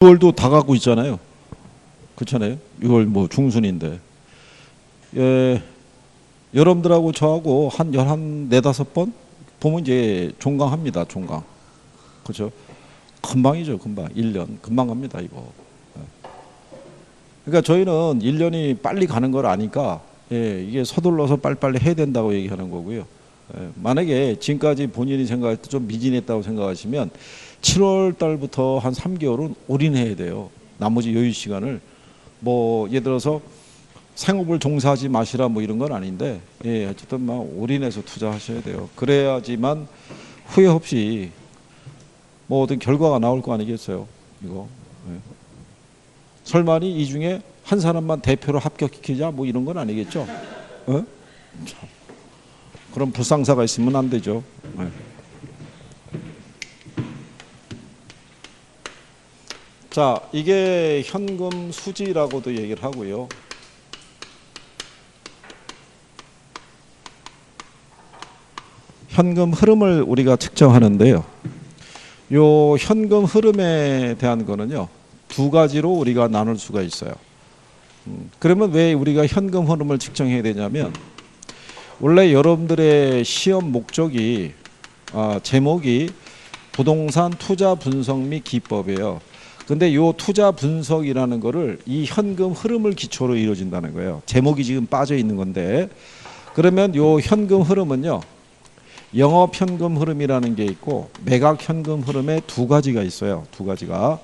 6월도 다 가고 있잖아요. 그렇잖아요. 6월 뭐 중순인데. 예, 여러분들하고 저하고 한 네다섯 번 보면 이제 종강합니다. 종강. 그렇죠? 금방이죠. 금방. 1년. 금방 갑니다. 이거. 그러니까 저희는 1년이 빨리 가는 걸 아니까 이게 서둘러서 빨리빨리 해야 된다고 얘기하는 거고요. 만약에 지금까지 본인이 생각할 때 좀 미진했다고 생각하시면 7월 달부터 한 3개월은 올인해야 돼요. 나머지 여유 시간을 뭐 예를 들어서 생업을 종사하지 마시라 뭐 이런 건 아닌데 어쨌든 막 올인해서 투자하셔야 돼요. 그래야지만 후회 없이 뭐 어떤 결과가 나올 거 아니겠어요. 이거 설마니 이 중에 한 사람만 대표로 합격시키자 뭐 이런 건 아니겠죠. 참. 그런 불상사가 있으면 안 되죠. 자, 이게 현금 수지라고도 얘기를 하고요. 현금 흐름을 우리가 측정하는데요. 요 현금 흐름에 대한 거는요, 두 가지로 우리가 나눌 수가 있어요. 그러면 왜 우리가 현금 흐름을 측정해야 되냐면, 원래 여러분들의 시험 목적이 제목이 부동산 투자 분석 및 기법이에요. 근데 요 투자 분석이라는 거를 이 현금 흐름을 기초로 이루어진다는 거예요. 제목이 지금 빠져 있는 건데, 그러면 요 현금 흐름은요, 영업 현금 흐름이라는 게 있고 매각 현금 흐름에 두 가지가 있어요. 두 가지가.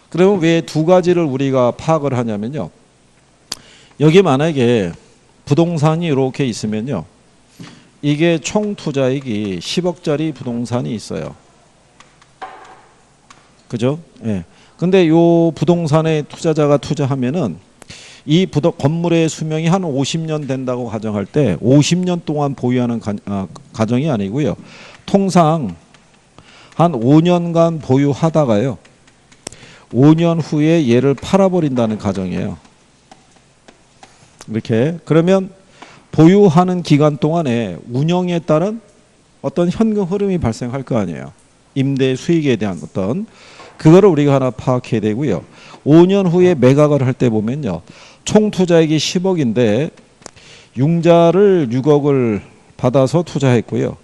그러면 왜 두 가지를 우리가 파악을 하냐면요, 여기 만약에 부동산이 이렇게 있으면요, 이게 총 투자액이 10억짜리 부동산이 있어요. 그죠? 예. 근데 요 부동산에 투자자가 투자하면은 이 건물의 수명이 한 50년 된다고 가정할 때 50년 동안 보유하는 가정이 아니고요. 통상 한 5년간 보유하다가요, 5년 후에 얘를 팔아버린다는 가정이에요. 이렇게. 그러면 보유하는 기간 동안에 운영에 따른 어떤 현금 흐름이 발생할 거 아니에요. 임대 수익에 대한 어떤 그거를 우리가 하나 파악해야 되고요. 5년 후에 매각을 할 때 보면요, 총 투자액이 10억인데 융자를 6억을 받아서 투자했고요.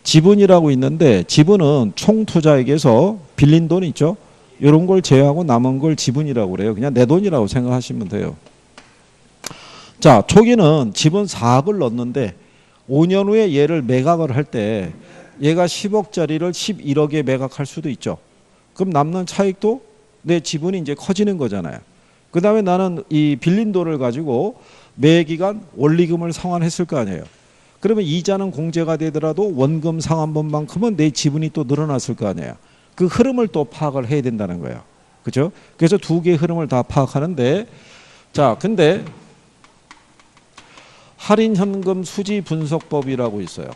지분이라고 있는데 지분은 총 투자액에서 빌린 돈 있죠? 이런 걸 제외하고 남은 걸 지분이라고 그래요. 그냥 내 돈이라고 생각하시면 돼요. 자, 초기는 지분 4억을 넣었는데 5년 후에 얘를 매각을 할 때 얘가 10억짜리를 11억에 매각할 수도 있죠. 그럼 남는 차익도 내 지분이 이제 커지는 거잖아요. 그 다음에 나는 이 빌린 돈을 가지고 매 기간 원리금을 상환했을 거 아니에요. 그러면 이자는 공제가 되더라도 원금 상환분만큼은 내 지분이 또 늘어났을 거 아니에요. 그 흐름을 또 파악을 해야 된다는 거예요. 그죠? 그래서 두 개의 흐름을 다 파악하는데, 자, 근데 할인 현금 수지 분석법이라고 있어요.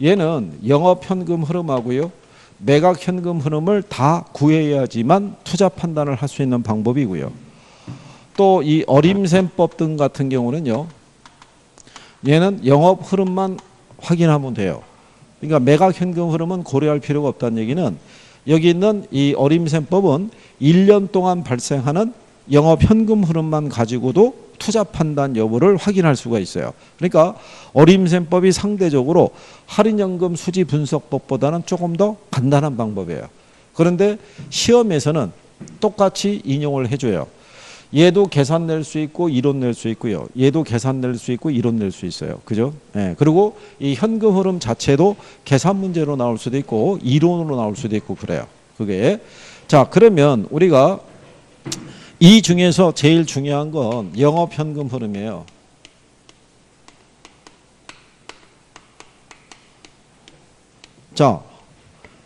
얘는 영업 현금 흐름하고요, 매각 현금 흐름을 다 구해야지만 투자 판단을 할 수 있는 방법이고요. 또 이 어림셈법 등 같은 경우는요, 얘는 영업 흐름만 확인하면 돼요. 그러니까 매각 현금 흐름은 고려할 필요가 없다는 얘기는, 여기 있는 이 어림셈법은 1년 동안 발생하는 영업 현금 흐름만 가지고도 투자 판단 여부를 확인할 수가 있어요. 그러니까 어림셈법이 상대적으로 할인연금 수지 분석법보다는 조금 더 간단한 방법이에요. 그런데 시험에서는 똑같이 인용을 해줘요. 얘도 계산 낼 수 있고 이론 낼 수 있고요. 얘도 계산 낼 수 있고 이론 낼 수 있어요. 그죠? 그리고 이 현금 흐름 자체도 계산 문제로 나올 수도 있고 이론으로 나올 수도 있고 그래요. 그게. 자, 그러면 우리가 이 중에서 제일 중요한 건 영업 현금 흐름이에요. 자,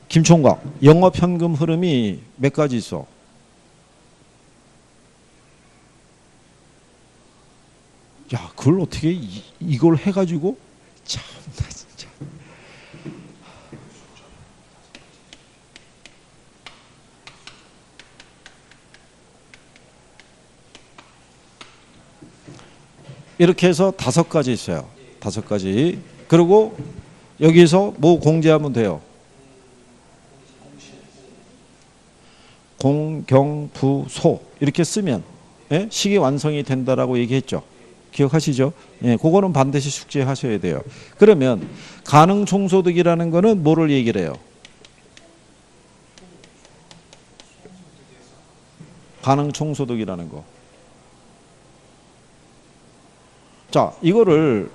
김총각, 영업 현금 흐름이 몇 가지 있어? 야, 그걸 어떻게 이걸 해가지고 참나 진짜. 이렇게 해서 5가지 있어요. 5가지. 그리고 여기서 뭐 공제하면 돼요? 공경부소 이렇게 쓰면 예? 식이 완성이 된다라고 얘기했죠. 기억하시죠? 예, 그거는 반드시 숙지하셔야 돼요. 그러면 가능 총소득이라는 거는 뭐를 얘기를 해요? 가능 총소득이라는 거. 자, 이거를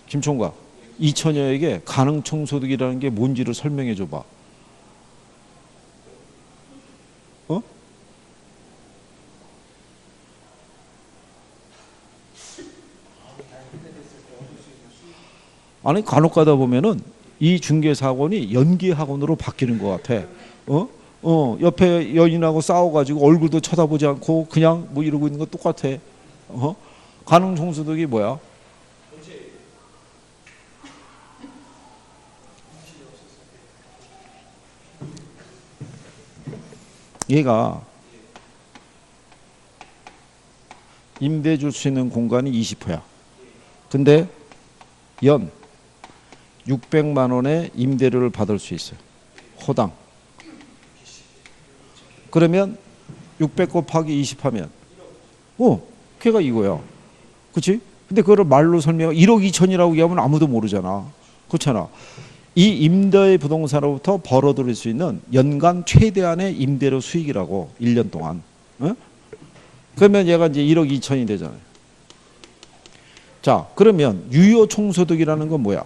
김총각 이처녀에게 가능 총소득이라는 게 뭔지를 설명해 줘봐. 어? 아니 간혹 가다 보면은 이 중개사학원이 연기학원으로 바뀌는 것 같아. 옆에 여인하고 싸워가지고 얼굴도 쳐다보지 않고 그냥 뭐 이러고 있는 거 똑같아. 가능 총소득이 뭐야? 얘가 임대 줄 수 있는 공간이 20호야. 근데 연 600만 원의 임대료를 받을 수 있어요. 호당. 그러면 600 곱하기 20 하면 걔가 이거야. 그치? 근데 그거를 말로 설명 1억 2천이라고 얘기하면 아무도 모르잖아. 그렇잖아. 이 임대 부동산으로부터 벌어들일 수 있는 연간 최대한의 임대료 수익이라고 1년 동안. 그러면 얘가 이제 1억 2천이 되잖아요. 자, 그러면 유효 총소득이라는 건 뭐야?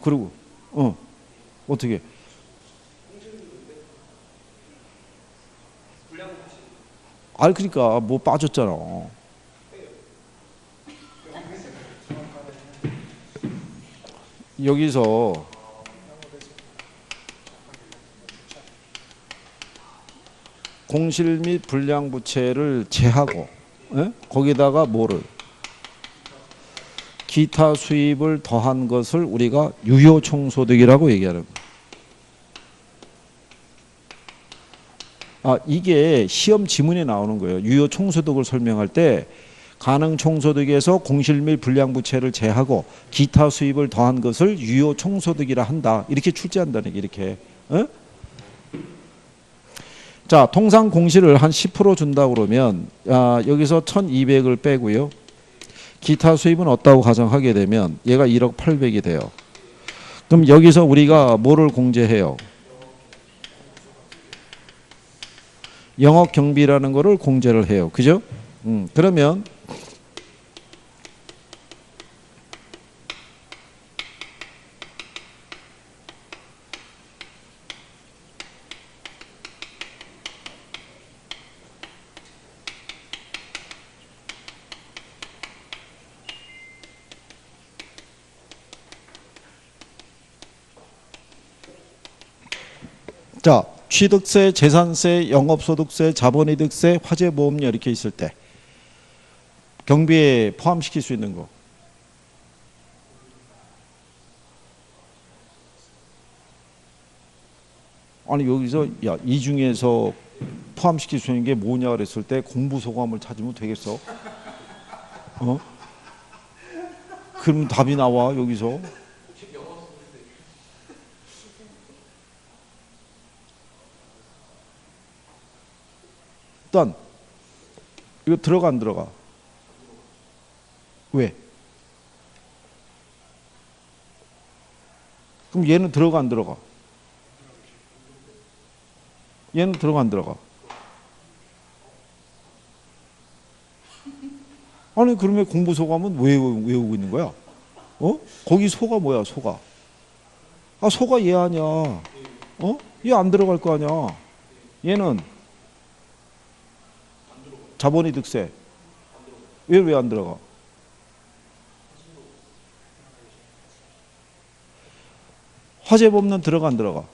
그리고 어떻게? 그러니까 뭐 빠졌잖아. 여기서 공실 및 불량부채를 제하고 거기다가 뭐를 기타 수입을 더한 것을 우리가 유효총소득이라고 얘기하는 거예요. 이게 시험 지문에 나오는 거예요. 유효총소득을 설명할 때 가능총소득에서 공실 및 불량부채를 제하고 기타 수입을 더한 것을 유효총소득이라 한다. 이렇게 출제한다는 게 이렇게. 자, 통상 공실을 한 10% 준다 그러면 여기서 1200을 빼고요. 기타 수입은 없다고 가정하게 되면 얘가 1억 800이 돼요. 그럼 여기서 우리가 뭐를 공제해요? 영업 경비라는 거를 공제를 해요. 그죠? 그러면 자, 취득세, 재산세, 영업소득세, 자본이득세, 화재보험료 이렇게 있을 때 경비에 포함시킬 수 있는 거. 아니 여기서 이 중에서 포함시킬 수 있는 게 뭐냐 그랬을 때 공부소감을 찾으면 되겠어? 그럼 답이 나와 여기서. 일단 이거 들어가 안 들어가? 왜? 그럼 얘는 들어가 안 들어가? 얘는 들어가 안 들어가? 아니 그러면 공부소감은 왜 외우고 있는 거야? 거기 소가 뭐야 소가? 소가 얘 아니야. 얘 안 들어갈 거 아니야. 얘는 자본이득세. 왜 안 들어가? 화재보험은 들어가 안 들어가?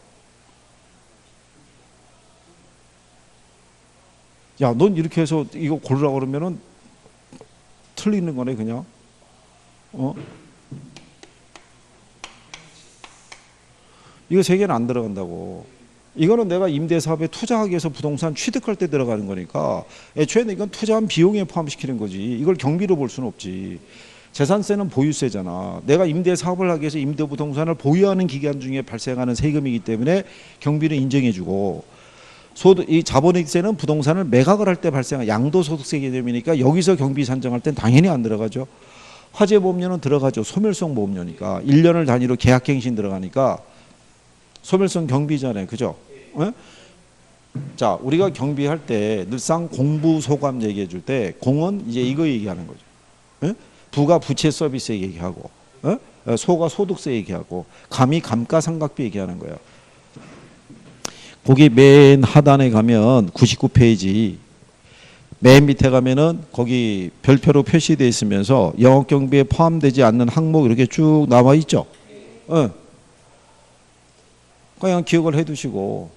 야, 넌 이렇게 해서 이거 고르라 그러면은 틀리는 거네 그냥. 이거 세 개는 안 들어간다고. 이거는 내가 임대사업에 투자하기 위해서 부동산 취득할 때 들어가는 거니까 애초에는 이건 투자한 비용에 포함시키는 거지. 이걸 경비로 볼 수는 없지. 재산세는 보유세잖아. 내가 임대 사업을 하기 위해서 임대부동산을 보유하는 기간 중에 발생하는 세금이기 때문에 경비를 인정해주고, 이 자본이익세는 부동산을 매각을 할 때 발생한 양도소득세 개념이니까 여기서 경비 산정할 땐 당연히 안 들어가죠. 화재보험료는 들어가죠. 소멸성 보험료니까 1년을 단위로 계약갱신 들어가니까 소멸성 경비잖아요. 그죠? 네? 자, 우리가 경비할 때 늘상 공부소감 얘기해 줄 때 공은 이제 이거 얘기하는 거죠. 네? 부가 부채 서비스 얘기하고, 소가 소득세 얘기하고, 감이 감가상각비 얘기하는 거예요. 거기 맨 하단에 가면 99페이지 맨 밑에 가면은 거기 별표로 표시되어 있으면서 영업경비에 포함되지 않는 항목 이렇게 쭉 나와 있죠. 그냥 기억을 해 두시고,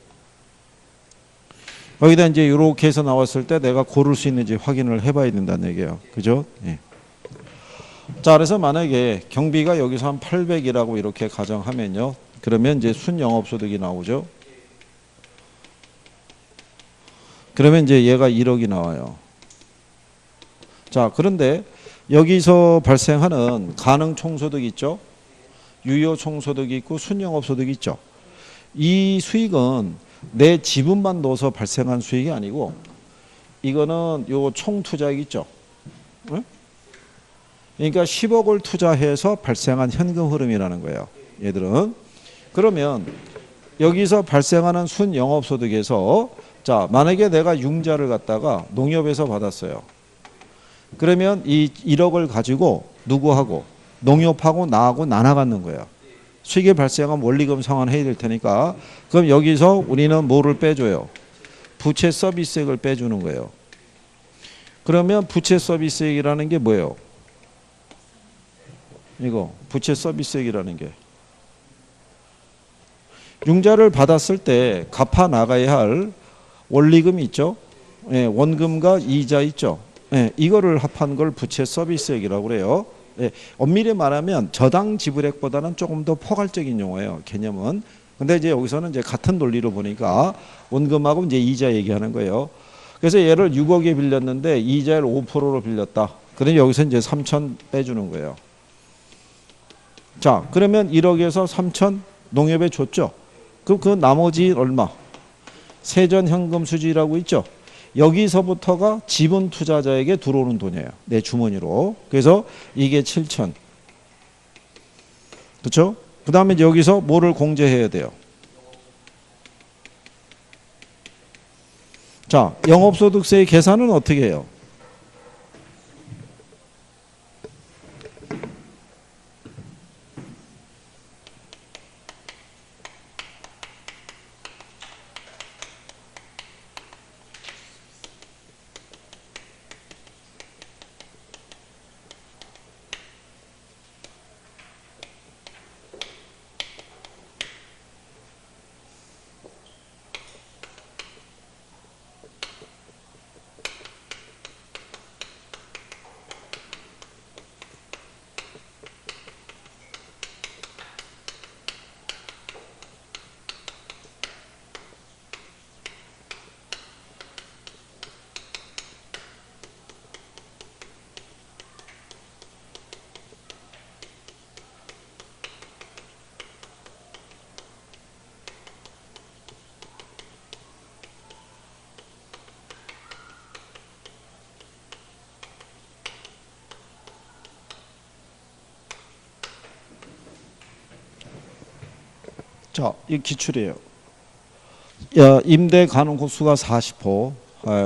여기다 이제 이렇게 해서 나왔을 때 내가 고를 수 있는지 확인을 해 봐야 된다는 얘기예요. 그죠? 예. 자, 그래서 만약에 경비가 여기서 한 800이라고 이렇게 가정하면요. 그러면 이제 순영업소득이 나오죠. 그러면 이제 얘가 1억이 나와요. 자, 그런데 여기서 발생하는 가능 총소득 있죠? 유효 총소득이 있고 순영업소득이 있죠. 이 수익은 내 지분만 넣어서 발생한 수익이 아니고 이거는 요 총투자액 있죠? 응? 그러니까 10억을 투자해서 발생한 현금 흐름이라는 거예요. 얘들은. 그러면 여기서 발생하는 순영업소득에서 자, 만약에 내가 융자를 갖다가 농협에서 받았어요. 그러면 이 1억을 가지고 누구하고 농협하고 나하고 나눠갖는 거예요. 수익이 발생하면 원리금 상환해야 될 테니까 그럼 여기서 우리는 뭐를 빼줘요? 부채 서비스액을 빼주는 거예요. 그러면 부채 서비스액이라는 게 뭐예요? 이거 부채 서비스액이라는 게 융자를 받았을 때 갚아 나가야 할 원리금 있죠. 예, 원금과 이자 있죠. 예, 이거를 합한 걸 부채 서비스액이라고 그래요. 예, 엄밀히 말하면 저당 지불액보다는 조금 더 포괄적인 용어예요. 개념은. 근데 이제 여기서는 이제 같은 논리로 보니까 원금하고 이제 이자 얘기하는 거예요. 그래서 얘를 6억에 빌렸는데 이자를 5%로 빌렸다. 그러면 여기서 이제 3천 빼주는 거예요. 자, 그러면 1억에서 3천 농협에 줬죠. 그럼 그 나머지 얼마? 세전 현금 수지라고 있죠. 여기서부터가 지분 투자자에게 들어오는 돈이에요. 내 주머니로. 그래서 이게 7천. 그렇죠? 그 다음에 여기서 뭐를 공제해야 돼요? 자, 영업소득세의 계산은 어떻게 해요? 자, 이 기출이에요. 임대 가능 호수가 40호,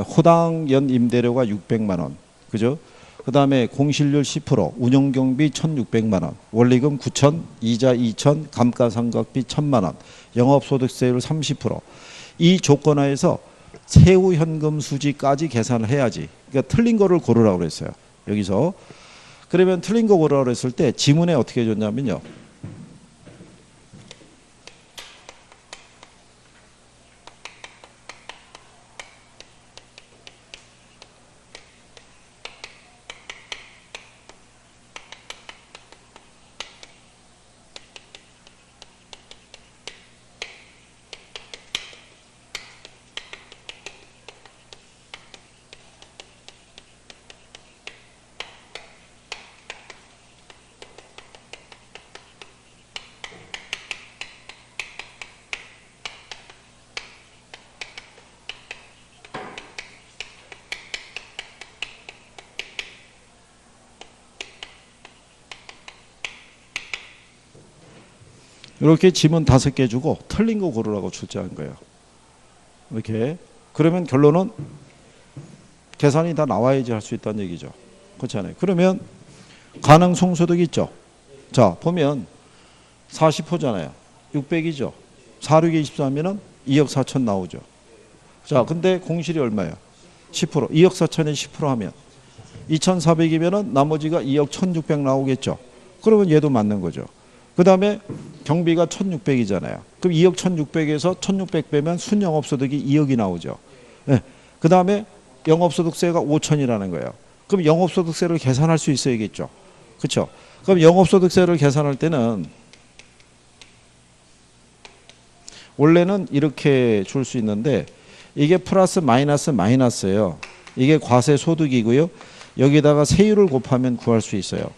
호당 연 임대료가 600만 원, 그죠? 그 다음에 공실률 10%, 운영경비 1,600만 원, 원리금 9천, 이자 2천, 감가상각비 1,000만 원, 영업소득세율 30%. 이 조건하에서 세후 현금 수지까지 계산을 해야지. 그러니까 틀린 거를 고르라고 그랬어요. 여기서. 그러면 틀린 거 고르라고 그랬을 때 지문에 어떻게 줬냐면요. 이렇게 지문 5개 주고 틀린 거 고르라고 출제한 거예요. 이렇게. 그러면 결론은 계산이 다 나와야지 할 수 있다는 얘기죠. 그렇잖아요. 그러면 가능 총소득 있죠. 자, 보면 40호잖아요. 600이죠. 4, 6에 24면은 2억 4천 나오죠. 자, 근데 공실이 얼마예요? 10%. 2억 4천에 10% 하면 2,400이면은 나머지가 2억 1,600 나오겠죠. 그러면 얘도 맞는 거죠. 그 다음에 경비가 1,600이잖아요. 그럼 2억 1,600에서 1,600 빼면 순영업소득이 2억이 나오죠. 네. 그 다음에 영업소득세가 5천이라는 거예요. 그럼 영업소득세를 계산할 수 있어야겠죠. 그렇죠? 그럼 영업소득세를 계산할 때는 원래는 이렇게 줄 수 있는데 이게 플러스 마이너스 마이너스예요. 이게 과세소득이고요. 여기다가 세율을 곱하면 구할 수 있어요.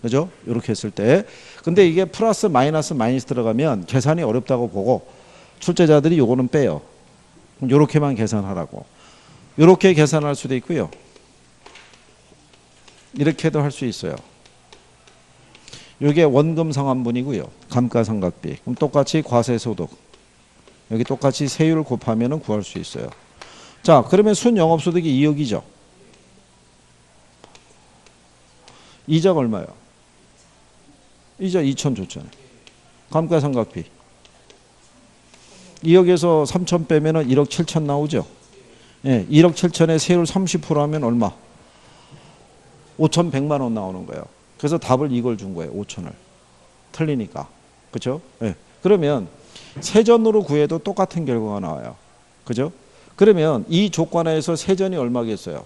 그죠? 이렇게 했을 때. 근데 이게 플러스 마이너스 마이너스 들어가면 계산이 어렵다고 보고 출제자들이 요거는 빼요. 요렇게만 계산하라고. 요렇게 계산할 수도 있고요. 이렇게도 할 수 있어요. 요게 원금 상환분이고요. 감가상각비. 그럼 똑같이 과세소득. 여기 똑같이 세율을 곱하면 구할 수 있어요. 자, 그러면 순영업소득이 2억이죠. 이자가 얼마예요? 이자 2천 줬잖아요. 감가상각비. 2억에서 3천 빼면 1억 7천 나오죠. 예, 1억 7천에 세율 30% 하면 얼마? 5,100만 원 나오는 거예요. 그래서 답을 이걸 준 거예요. 5천을. 틀리니까. 그렇죠? 예. 그러면 세전으로 구해도 똑같은 결과가 나와요. 그죠? 그러면 이 조건에서 세전이 얼마겠어요?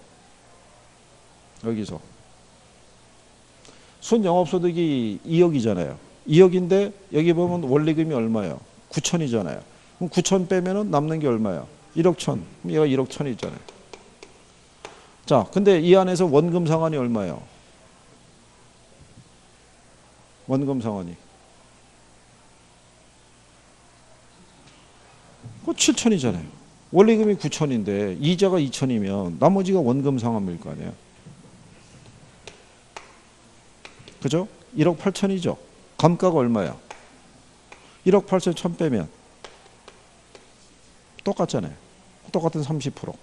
여기서. 순영업소득이 2억이잖아요. 2억인데 여기 보면 원리금이 얼마예요? 9천이잖아요. 그럼 9천 빼면 남는 게 얼마예요? 1억 천. 그럼 얘가 1억 천이잖아요. 자, 근데 이 안에서 원금 상환이 얼마예요? 원금 상환이. 그 7천이잖아요. 원리금이 9천인데 이자가 2천이면 나머지가 원금 상환일 거 아니에요. 그죠? 1억 8천이죠. 감가가 얼마야? 1억 8천 1천 빼면 똑같잖아요. 똑같은 30%.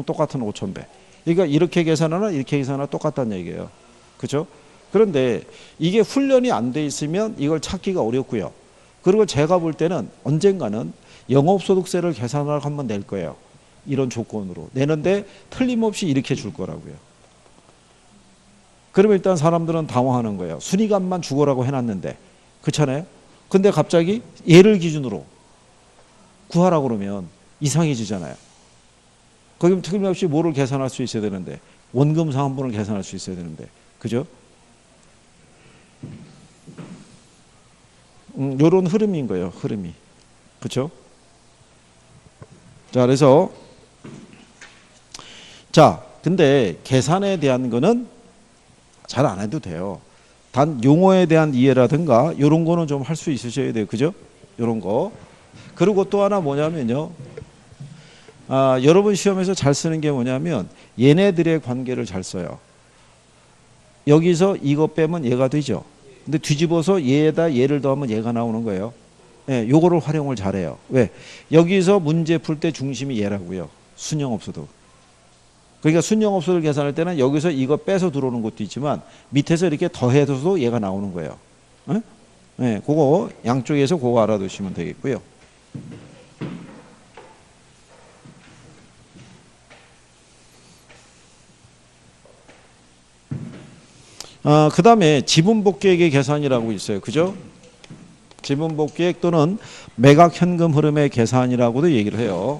똑같은 5천 배. 그러니까 이렇게 계산하나 이렇게 계산하나 똑같다는 얘기예요. 그죠? 그런데 이게 훈련이 안 돼 있으면 이걸 찾기가 어렵고요. 그리고 제가 볼 때는 언젠가는 영업소득세를 계산하라고 한번 낼 거예요. 이런 조건으로. 내는데 틀림없이 이렇게 줄 거라고요. 그러면 일단 사람들은 당황하는 거예요. 순위값만 주거라고 해놨는데. 그렇잖아요? 근데 갑자기 얘를 기준으로 구하라고 그러면 이상해지잖아요. 거기면 틀림없이 뭐를 계산할 수 있어야 되는데. 원금 상환분을 계산할 수 있어야 되는데. 그죠? 요런 흐름인 거예요. 흐름이. 그렇죠? 자, 그래서 자, 근데 계산에 대한 거는 잘 안 해도 돼요. 단 용어에 대한 이해라든가 이런 거는 좀 할 수 있으셔야 돼요. 그죠? 이런 거. 그리고 또 하나 뭐냐면요. 여러분 시험에서 잘 쓰는 게 뭐냐면 얘네들의 관계를 잘 써요. 여기서 이거 빼면 얘가 되죠. 근데 뒤집어서 얘에다 얘를 더하면 얘가 나오는 거예요. 예, 요거를 활용을 잘해요. 왜? 여기서 문제 풀 때 중심이 얘라고요. 순영업소득. 그러니까 순영업소득을 계산할 때는 여기서 이거 빼서 들어오는 것도 있지만 밑에서 이렇게 더해서도 얘가 나오는 거예요. 예? 예, 그거 양쪽에서 그거 알아두시면 되겠고요. 그 다음에 지분복귀액의 계산이라고 있어요. 그죠? 지분복귀액 또는 매각 현금 흐름의 계산이라고도 얘기를 해요.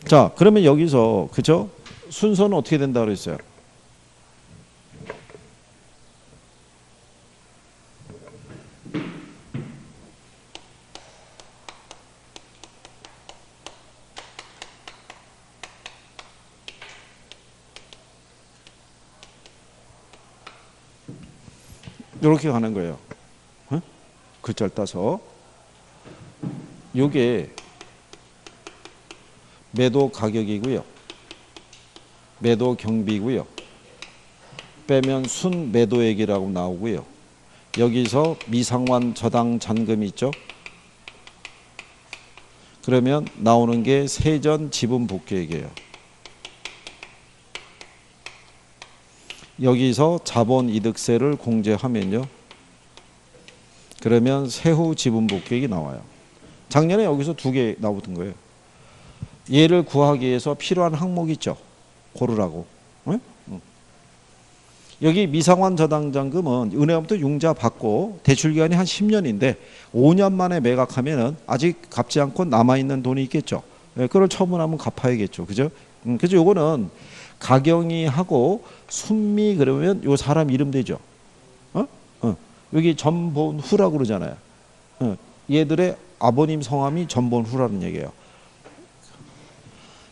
자, 그러면 여기서 그죠? 순서는 어떻게 된다고 그랬어요? 이렇게 가는 거예요. 어? 글자를 따서. 요게 매도 가격이고요. 매도 경비고요. 빼면 순매도액이라고 나오고요. 여기서 미상환 저당 잔금이 있죠. 그러면 나오는 게 세전 지분 복귀액이에요. 여기서 자본이득세를 공제하면요. 그러면 세후 지분 복귀액이 나와요. 작년에 여기서 두 개 나오던 거예요. 얘를 구하기 위해서 필요한 항목이 있죠. 고르라고. 응? 여기 미상환 저당잔금은 은행부터 융자 받고 대출기간이 한 10년인데 5년 만에 매각하면은 아직 갚지 않고 남아있는 돈이 있겠죠. 그걸 처분하면 갚아야겠죠. 그죠? 그래서 요거는 가경이 하고 순미 그러면 요 사람 이름 되죠. 여기 전본후라고 그러잖아요. 얘들의 아버님 성함이 전본후라는 얘기예요.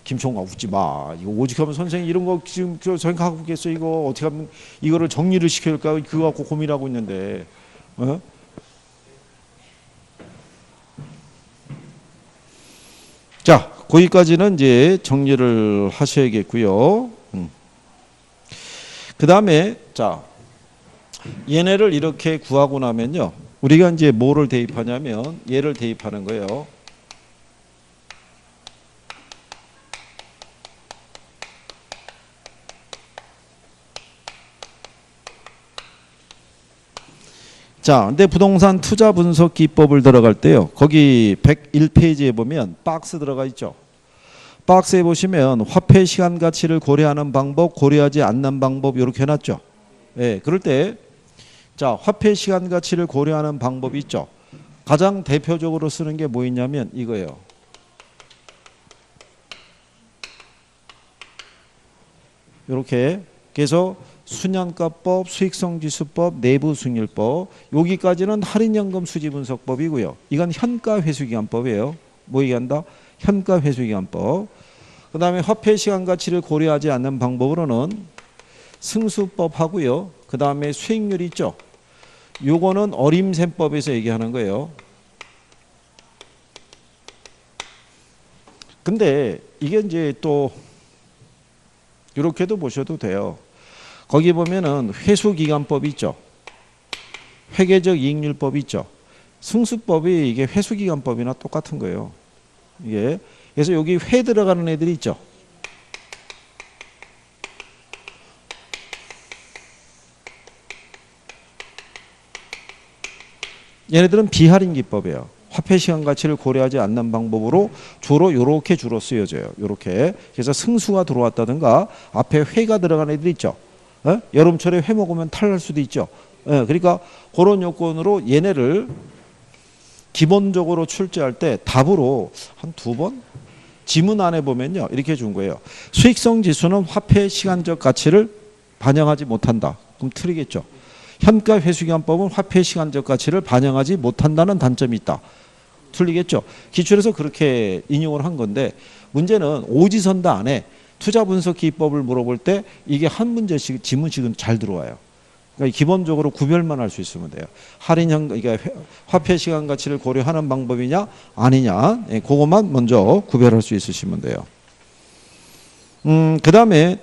김총각 웃지 마. 이거 오직하면 선생님 이런 거 지금 생각하고 있겠어. 이거 어떻게 하면 이거를 정리를 시켜야 할까? 그거 갖고 고민하고 있는데. 자, 거기까지는 이제 정리를 하셔야겠고요. 그 다음에 자, 얘네를 이렇게 구하고 나면요. 우리가 이제 뭐를 대입하냐면 얘를 대입하는 거예요. 자, 근데 부동산 투자 분석 기법을 들어갈 때요. 거기 101페이지에 보면 박스 들어가 있죠. 박스에 보시면 화폐 시간 가치를 고려하는 방법, 고려하지 않는 방법 이렇게 해놨죠. 예, 그럴 때 자, 화폐 시간 가치를 고려하는 방법이 있죠. 가장 대표적으로 쓰는 게 뭐 있냐면 이거예요. 이렇게 그래서 순환가법, 수익성지수법, 내부승률법 여기까지는 할인연금 수지분석법이고요. 이건 현가회수기간법이에요. 뭐 얘기한다? 현가회수기간법. 그 다음에 화폐시간가치를 고려하지 않는 방법으로는 승수법 하고요. 그 다음에 수익률 있죠. 요거는 어림셈법에서 얘기하는 거예요. 근데 이게 이제 또 이렇게도 보셔도 돼요. 거기 보면은 회수기간법이 있죠. 회계적 이익률법이 있죠. 승수법이 이게 회수기간법이나 똑같은 거예요. 이게 그래서 여기 회 들어가는 애들이 있죠. 얘네들은 비할인 기법이에요. 화폐 시간 가치를 고려하지 않는 방법으로 주로 이렇게 주로 쓰여져요. 이렇게. 그래서 승수가 들어왔다든가 앞에 회가 들어간 애들 있죠. 여름철에 회 먹으면 탈날 수도 있죠. 그러니까 그런 요건으로 얘네를 기본적으로 출제할 때 답으로 한 2번 지문 안에 보면요. 이렇게 준 거예요. 수익성 지수는 화폐의 시간적 가치를 반영하지 못한다. 그럼 틀리겠죠. 현가 회수기간법은 화폐 시간적 가치를 반영하지 못한다는 단점이 있다. 틀리겠죠. 기출에서 그렇게 인용을 한 건데 문제는 오지선다 안에 투자 분석 기법을 물어볼 때 이게 한 문제씩 지문씩은 잘 들어와요. 그러니까 기본적으로 구별만 할 수 있으면 돼요. 할인형 그러니까 화폐 시간 가치를 고려하는 방법이냐 아니냐 그것만 먼저 구별할 수 있으시면 돼요. 그다음에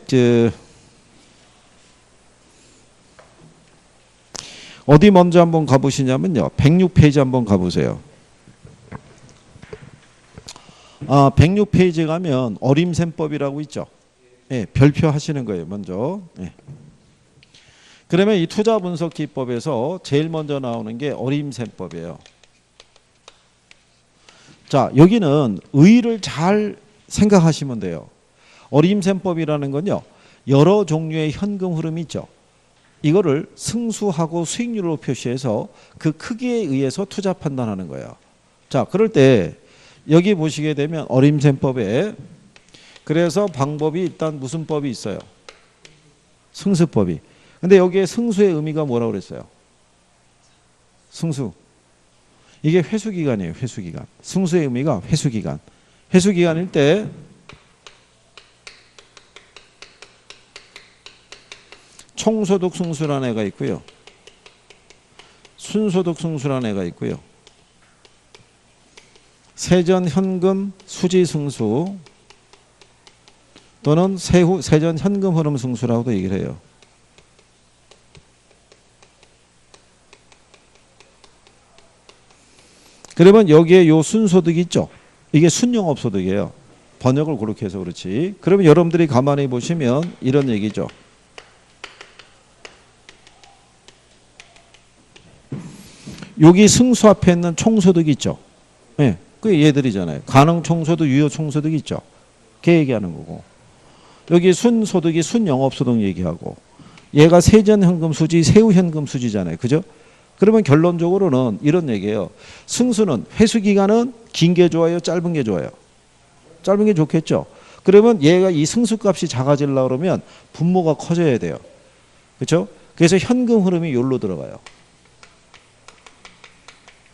어디 먼저 한번 가보시냐면요. 106페이지 한번 가보세요. 106페이지 가면 어림셈법이라고 있죠. 예, 별표 하시는 거예요. 먼저. 예. 그러면 이 투자 분석 기법에서 제일 먼저 나오는 게 어림셈법이에요. 자, 여기는 의의를 잘 생각하시면 돼요. 어림셈법이라는 건요. 여러 종류의 현금 흐름이 있죠. 이거를 승수하고 수익률로 표시해서 그 크기에 의해서 투자 판단하는 거예요. 자, 그럴 때 여기 보시게 되면 어림셈법에 그래서 방법이 일단 무슨 법이 있어요? 승수법이. 근데 여기에 승수의 의미가 뭐라고 그랬어요? 승수. 이게 회수기간이에요. 회수기간. 승수의 의미가 회수기간. 회수기간일 때 총소득 승수라는 애가 있고요. 순소득 승수라는 애가 있고요. 세전 현금 수지 승수 또는 세전 현금 흐름 승수라고도 얘기를 해요. 그러면 여기에 요 순소득 있죠? 이게 순영업소득이에요. 번역을 그렇게 해서 그렇지. 그러면 여러분들이 가만히 보시면 이런 얘기죠. 여기 승수 앞에 있는 총소득이 있죠. 예, 그게 얘들이잖아요. 가능 총소득, 유효 총소득이 있죠. 걔 얘기하는 거고. 여기 순소득이 순영업소득 얘기하고, 얘가 세전현금 수지, 세후현금 수지잖아요. 그죠? 그러면 결론적으로는 이런 얘기예요. 승수는 회수기간은 긴 게 좋아요? 짧은 게 좋아요? 짧은 게 좋겠죠. 그러면 얘가 이 승수값이 작아지려고 그러면 분모가 커져야 돼요. 그렇죠? 그래서 현금 흐름이 여기로 들어가요.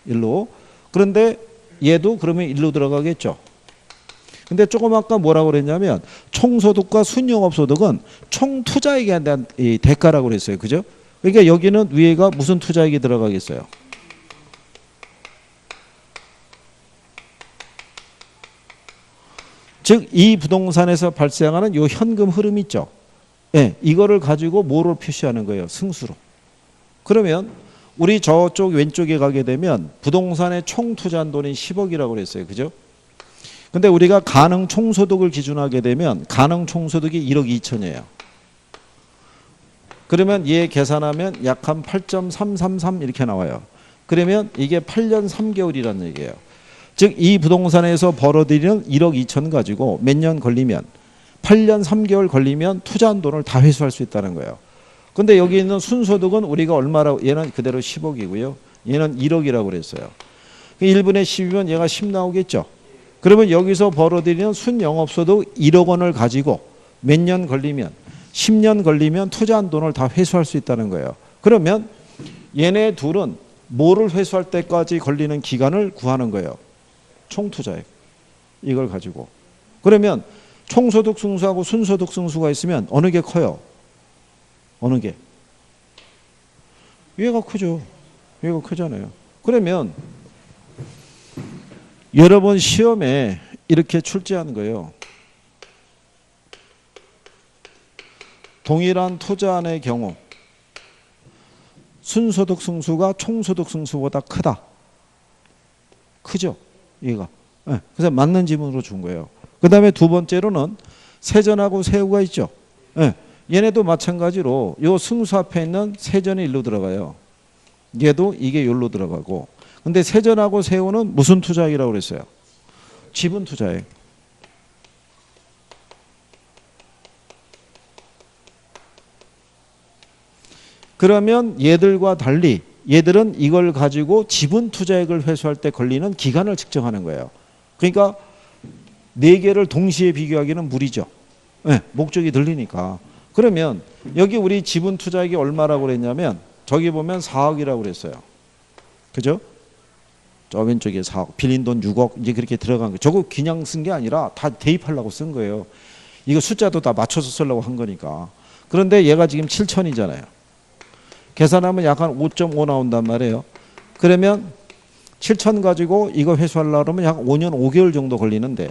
일로. 그런데 얘도 그러면 일로 들어가겠죠. 근데 조금 아까 뭐라고 그랬냐면 총소득과 순영업소득은 총투자액에 대한 이 대가라고 그랬어요. 그죠? 그러니까 여기는 위에가 무슨 투자액이 들어가겠어요? 즉 이 부동산에서 발생하는 요 현금 흐름 있죠. 예, 이거를 가지고 뭐로 표시하는 거예요? 승수로. 그러면 우리 저쪽 왼쪽에 가게 되면 부동산에 총 투자한 돈이 10억이라고 그랬어요. 그죠? 근데 우리가 가능 총소득을 기준하게 되면 가능 총소득이 1억 2천이에요. 그러면 얘 계산하면 약 한 8.333 이렇게 나와요. 그러면 이게 8년 3개월이라는 얘기예요. 즉 이 부동산에서 벌어들이는 1억 2천 가지고 몇 년 걸리면 8년 3개월 걸리면 투자한 돈을 다 회수할 수 있다는 거예요. 근데 여기 있는 순소득은 우리가 얼마라고, 얘는 그대로 10억이고요. 얘는 1억이라고 그랬어요. 1분의 10이면 얘가 10 나오겠죠. 그러면 여기서 벌어들이는 순영업소득 1억 원을 가지고 몇 년 걸리면 10년 걸리면 투자한 돈을 다 회수할 수 있다는 거예요. 그러면 얘네 둘은 뭐를 회수할 때까지 걸리는 기간을 구하는 거예요. 총투자액. 이걸 가지고. 그러면 총소득 승수하고 순소득 승수가 있으면 어느 게 커요? 어느 게? 얘가 크죠. 얘가 크잖아요. 그러면 여러 번 시험에 이렇게 출제하는 거예요. 동일한 투자안의 경우 순소득 승수가 총소득 승수보다 크다. 크죠? 얘가. 네. 그래서 맞는 지문으로 준 거예요. 그 다음에 두 번째로는 세전하고 세후가 있죠. 네. 얘네도 마찬가지로 요 승수 앞에 있는 세전이 일로 들어가요. 얘도 이게 여기로 들어가고. 근데 세전하고 세후는 무슨 투자액이라고 그랬어요? 지분 투자액. 그러면 얘들과 달리 얘들은 이걸 가지고 지분 투자액을 회수할 때 걸리는 기간을 측정하는 거예요. 그러니까 네 개를 동시에 비교하기는 무리죠. 네, 목적이 들리니까. 그러면 여기 우리 지분 투자액이 얼마라고 그랬냐면 저기 보면 4억이라고 그랬어요. 그죠? 저 왼쪽에 4억, 빌린 돈 6억 이제 그렇게 들어간 거. 저거 그냥 쓴 게 아니라 다 대입하려고 쓴 거예요. 이거 숫자도 다 맞춰서 쓰려고 한 거니까. 그런데 얘가 지금 7천이잖아요. 계산하면 약 한 5.5 나온단 말이에요. 그러면 7천 가지고 이거 회수하려고 하면 약 5년 5개월 정도 걸리는데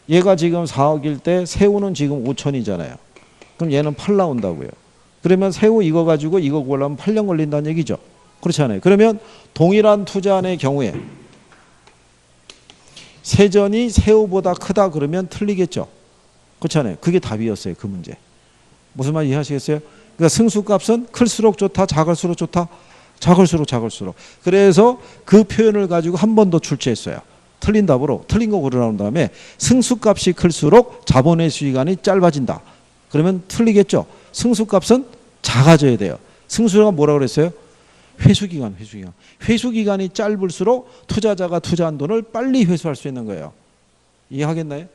얘가 지금 4억일 때 세후는 지금 5천이잖아요. 그럼 얘는 8 나온다고요. 그러면 세후 이거 가지고 이거 구하려면 8년 걸린다는 얘기죠. 그렇지 않아요? 그러면 동일한 투자안의 경우에 세전이 세후보다 크다 그러면 틀리겠죠. 그렇지 않아요? 그게 답이었어요. 그 문제. 무슨 말 이해하시겠어요? 그러니까 승수값은 클수록 좋다, 작을수록 좋다, 작을수록. 그래서 그 표현을 가지고 한 번 더 출제했어요. 틀린 답으로 틀린 거 고르라는 다음에 승수값이 클수록 자본회수 기간이 짧아진다. 그러면 틀리겠죠. 승수값은 작아져야 돼요. 승수가 뭐라고 그랬어요? 회수기간. 회수기간이 짧을수록 투자자가 투자한 돈을 빨리 회수할 수 있는 거예요. 이해하겠나요?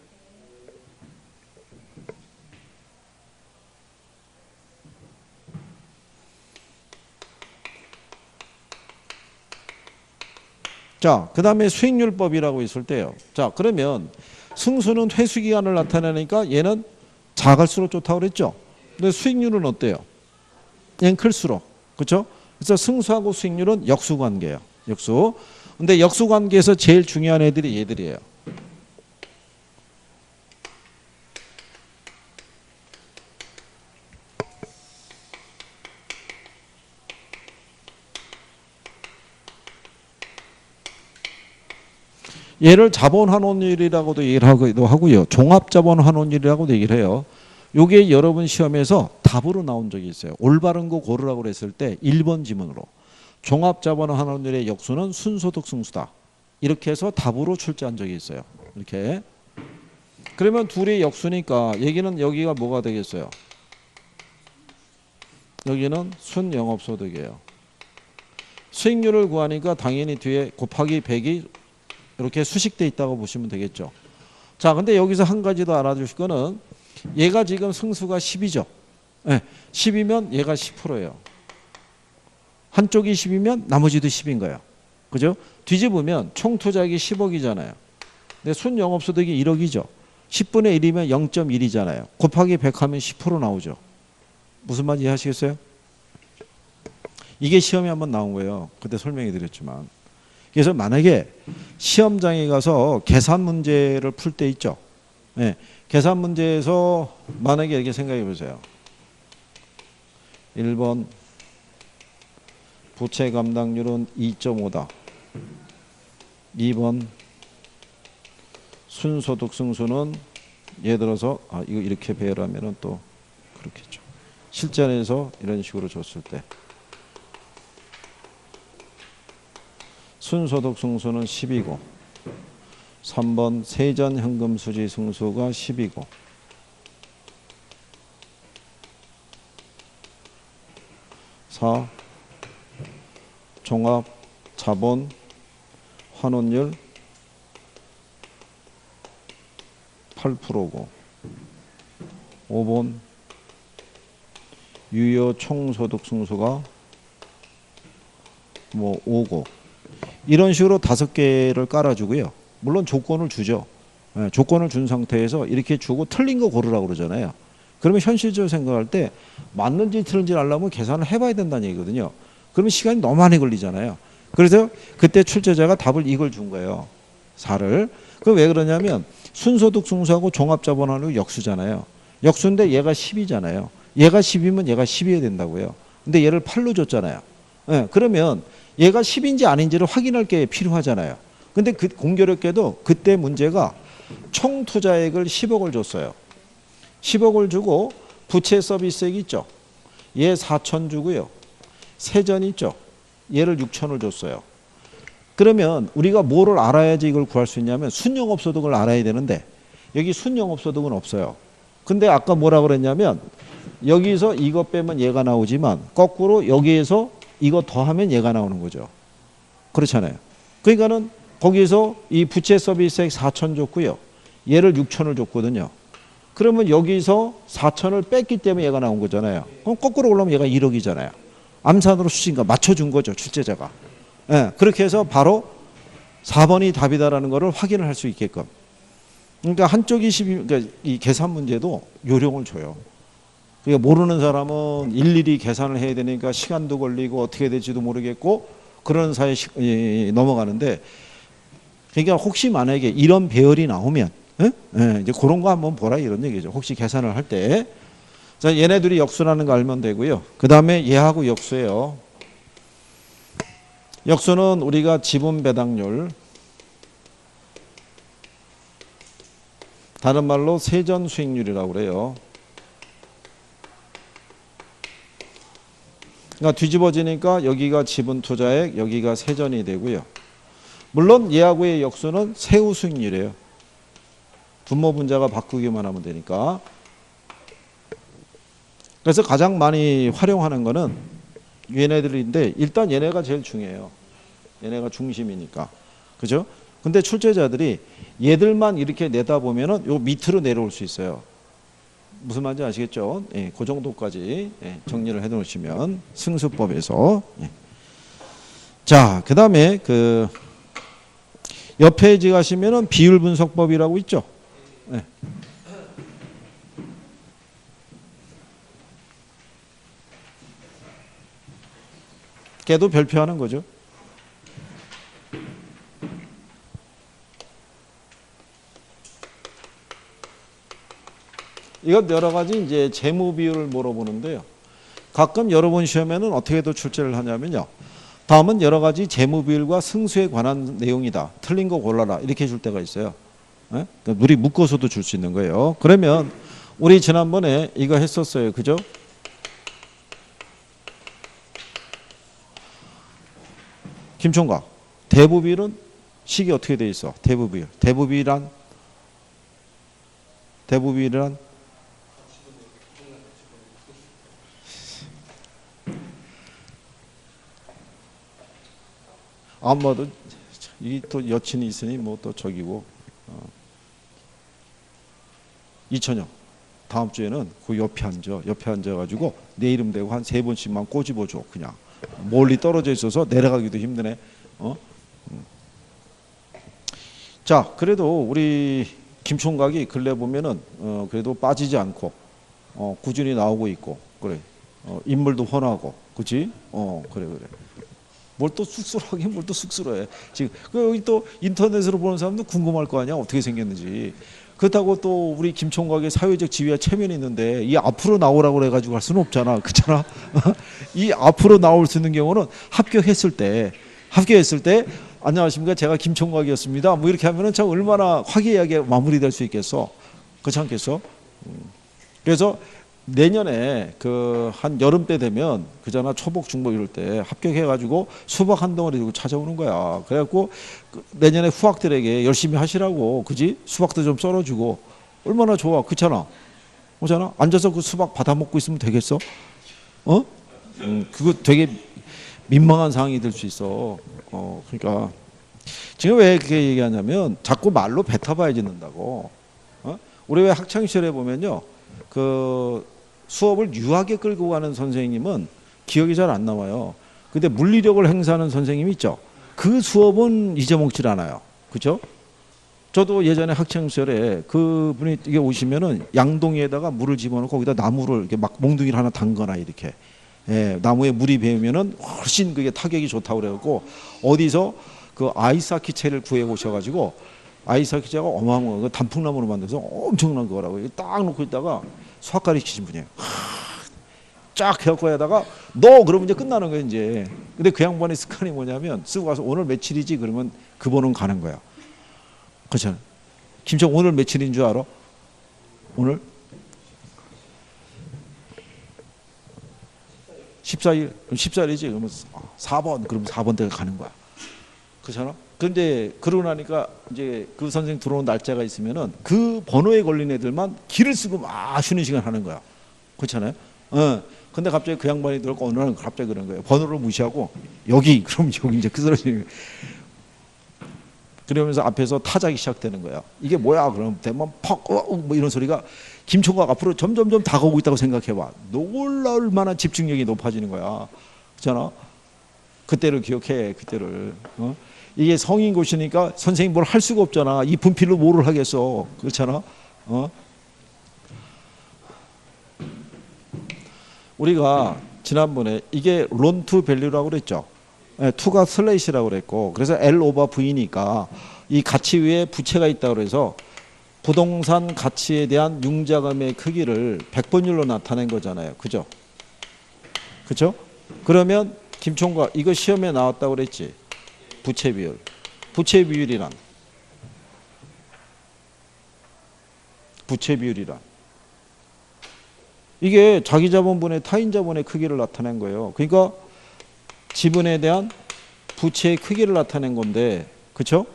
자, 그 다음에 수익률법이라고 있을 때요. 자, 그러면 승수는 회수기간을 나타내니까 얘는 작을수록 좋다고 그랬죠. 근데 수익률은 어때요? 얘는 클수록. 그렇죠? 그래서 승수하고 수익률은 역수관계예요. 역수. 근데 역수관계에서 제일 중요한 애들이 얘들이에요. 얘를 자본환원율이라고도 얘기를 하기도 하고요. 종합자본환원율이라고도 얘기를 해요. 요게 여러분 시험에서 답으로 나온 적이 있어요. 올바른 거 고르라고 그랬을 때 1번 지문으로 종합자본환원율의 역수는 순소득 승수다. 이렇게 해서 답으로 출제한 적이 있어요. 이렇게. 그러면 둘이 역수니까 얘기는 여기가 뭐가 되겠어요? 여기는 순영업소득이에요. 수익률을 구하니까 당연히 뒤에 곱하기 100이 이렇게 수식돼 있다고 보시면 되겠죠. 자, 근데 여기서 한 가지 더 알아주실 거는 얘가 지금 승수가 10이죠. 네, 10이면 얘가 10%예요. 한쪽이 10이면 나머지도 10인 거예요. 그죠? 뒤집으면 총 투자액이 10억이잖아요. 근데 순영업소득이 1억이죠. 10분의 1이면 0.1이잖아요. 곱하기 100 하면 10% 나오죠. 무슨 말인지 이해하시겠어요? 이게 시험에 한번 나온 거예요. 그때 설명해 드렸지만. 그래서 만약에 시험장에 가서 계산 문제를 풀 때 있죠. 네, 계산 문제에서 만약에 이렇게 생각해 보세요. 1번 부채 감당률은 2.5다. 2번 순소득 승수는 예를 들어서 이거 이렇게 배열하면은 또 그렇겠죠. 실전에서 이런 식으로 줬을 때 순소득 승수는 10이고 3번 세전 현금 수지 승수가 10이고 4 종합 자본 환원율 8%고 5번 유효 총소득 승수가 뭐 5고 이런 식으로 5개를 깔아주고요. 물론 조건을 주죠. 네, 조건을 준 상태에서 이렇게 주고 틀린 거 고르라고 그러잖아요. 그러면 현실적으로 생각할 때 맞는지 틀린지 알려면 계산을 해봐야 된다는 얘기거든요. 그러면 시간이 너무 많이 걸리잖아요. 그래서 그때 출제자가 답을 이걸 준 거예요. 4를. 그럼 왜 그러냐면 순소득 승수하고 종합자본환율 역수잖아요. 역수인데 얘가 10이잖아요. 얘가 10이면 얘가 10이어야 된다고요. 근데 얘를 8로 줬잖아요. 네, 그러면 얘가 10인지 아닌지를 확인할 게 필요하잖아요. 근데 공교롭게도 그때 문제가 총 투자액을 10억을 줬어요. 10억을 주고 부채 서비스액 있죠. 얘 4천 주고요. 세전 있죠. 얘를 6천을 줬어요. 그러면 우리가 뭐를 알아야지 이걸 구할 수 있냐면 순영업소득을 알아야 되는데 여기 순영업소득은 없어요. 근데 아까 뭐라 그랬냐면 여기서 이거 빼면 얘가 나오지만 거꾸로 여기에서 이거 더하면 얘가 나오는 거죠. 그렇잖아요. 그러니까는 거기서 이 부채 서비스액 4천 줬고요. 얘를 6천을 줬거든요. 그러면 여기서 4천을 뺐기 때문에 얘가 나온 거잖아요. 그럼 거꾸로 올라오면 얘가 1억이잖아요. 암산으로 수식인가 맞춰준 거죠. 출제자가. 네, 그렇게 해서 바로 4번이 답이다라는 것을 확인을 할 수 있게끔. 그러니까 한쪽이 10이, 그러니까 이 계산 문제도 요령을 줘요. 그러니까 모르는 사람은 일일이 계산을 해야 되니까 시간도 걸리고 어떻게 될지도 모르겠고 그런 사이에 넘어가는데 그러니까 혹시 만약에 이런 배열이 나오면 이제 그런 거 한번 보라 이런 얘기죠. 혹시 계산을 할 때. 자, 얘네들이 역수라는 거 알면 되고요. 그 다음에 얘하고 역수예요. 역수는 우리가 지분 배당률, 다른 말로 세전 수익률이라고 그래요. 그러니까 뒤집어지니까 여기가 지분 투자액, 여기가 세전이 되고요. 물론 얘하고의 역수는 세후 수익률이에요. 분모 분자가 바꾸기만 하면 되니까. 그래서 가장 많이 활용하는 거는 얘네들인데 일단 얘네가 제일 중요해요. 얘네가 중심이니까. 그죠? 근데 출제자들이 얘들만 이렇게 내다 보면은 요 밑으로 내려올 수 있어요. 무슨 말인지 아시겠죠? 예, 그 정도까지 정리를 해 놓으시면 승수법에서. 예. 자, 그 다음에 그 옆 페이지 가시면은 비율 분석법이라고 있죠? 예. 걔도 별표하는 거죠. 이것 여러 가지 이제 재무 비율을 물어보는데요. 가끔 여러분 시험에는 어떻게도 출제를 하냐면요. 다음은 여러 가지 재무 비율과 승수에 관한 내용이다. 틀린 거 골라라. 이렇게 줄 때가 있어요. 예? 그러니까 우리 묶어서도 줄 수 있는 거예요. 그러면 우리 지난번에 이거 했었어요. 그죠? 김총각. 대부비율은 식이 어떻게 돼 있어? 대부비율. 대부비율이란 아무도 이 또 여친이 있으니 뭐 또 저기고 이천영 다음 주에는 그 옆에 앉아가지고 내 이름 대고 한 3번씩만 꼬집어줘. 그냥 멀리 떨어져 있어서 내려가기도 힘드네. 자, 그래도 우리 김총각이 근래 보면은 그래도 빠지지 않고 꾸준히 나오고 있고 그래. 인물도 훤하고 그렇지? 그래. 뭘 또 쑥스러워하긴 뭘 또 쑥스러워해. 지금 여기 또 인터넷으로 보는 사람도 궁금할 거 아니야. 어떻게 생겼는지. 그렇다고 또 우리 김총각의 사회적 지위와 체면이 있는데 이 앞으로 나오라고 그래가지고 할 수는 없잖아. 그렇잖아. 이 앞으로 나올 수 있는 경우는 합격했을 때 안녕하십니까. 제가 김총각이었습니다. 뭐 이렇게 하면은 참 얼마나 화기애애하게 마무리될 수 있겠어. 그렇지 않겠어? 그래서 내년에 그 한 여름 때 되면 그잖아 초복 중복 이럴 때 합격해가지고 수박 한 덩어리 들고 찾아오는 거야. 그래갖고 내년에 후학들에게 열심히 하시라고 그지? 수박도 좀 썰어주고 얼마나 좋아. 그렇잖아. 그렇잖아. 앉아서 그 수박 받아 먹고 있으면 되겠어? 그거 되게 민망한 상황이 될 수 있어. 그러니까 지금 왜 그렇게 얘기하냐면 자꾸 말로 뱉어봐야 짓는다고. 우리 왜 학창 시절에 보면요. 그 수업을 유하게 끌고 가는 선생님은 기억이 잘 안 나와요. 근데 물리력을 행사하는 선생님이 있죠. 그 수업은 잊어먹질 않아요. 그죠? 저도 예전에 학창 시절에 그분이 이게 오시면은 양동이에다가 물을 집어넣고 거기다 나무를 이렇게 막 몽둥이를 하나 담거나 이렇게. 예, 나무에 물이 배우면은 훨씬 그게 타격이 좋다고 그래갖고 어디서 그 아이스하키 채를 구해 오셔가지고 아이스하키 채가 어마어마한 거 단풍나무로 만들어서 엄청난 거라고 딱 놓고 있다가 수학 가르치신 분이에요. 쫙 해갖고 하다가 너 그러면 이제 끝나는 거예요 이제. 근데 그 양반의 습관이 뭐냐면 쓰고 가서 오늘 며칠이지 그러면 그 번호는 가는 거야. 그렇잖아. 김청 오늘 며칠인 줄 알아? 오늘 14일. 그럼 14일이지. 그러면 4번. 그러면 4번 때가 가는 거야. 그렇잖아. 그런데 그러고 나니까 이제 그 선생 들어오는 날짜가 있으면은 그 번호에 걸린 애들만 길을 쓰고 막 쉬는 시간 하는 거야. 그렇잖아요. 근데 갑자기 그 양반이 들어오고 어느 날은 갑자기 그런 거예요. 번호를 무시하고 여기 그럼 여기 이제 쓰러지는 거예요. 그러면서 앞에서 타작이 시작되는 거야. 이게 뭐야? 그럼 대만 퍽 뭐 이런 소리가 김총각 앞으로 점점점 다가오고 있다고 생각해봐. 놀라울 만한 집중력이 높아지는 거야. 그렇잖아. 그때를 기억해. 그때를. 이게 성인 고시니까 선생님 뭘 할 수가 없잖아. 이 분필로 뭐를 하겠어. 그렇잖아. 우리가 지난번에 이게 론 투 밸류라고 그랬죠. 투가 슬레이시라고 그랬고 그래서 L 오버 V니까 이 가치 위에 부채가 있다고 그래서 부동산 가치에 대한 융자금의 크기를 백번율로 나타낸 거잖아요. 그죠? 그죠? 그러면 김총각 이거 시험에 나왔다고 그랬지. 부채 비율. 부채 비율이란 이게 자기 자본분의 타인 자본의 크기를 나타낸 거예요. 그러니까 지분에 대한 부채의 크기를 나타낸 건데, 그렇죠?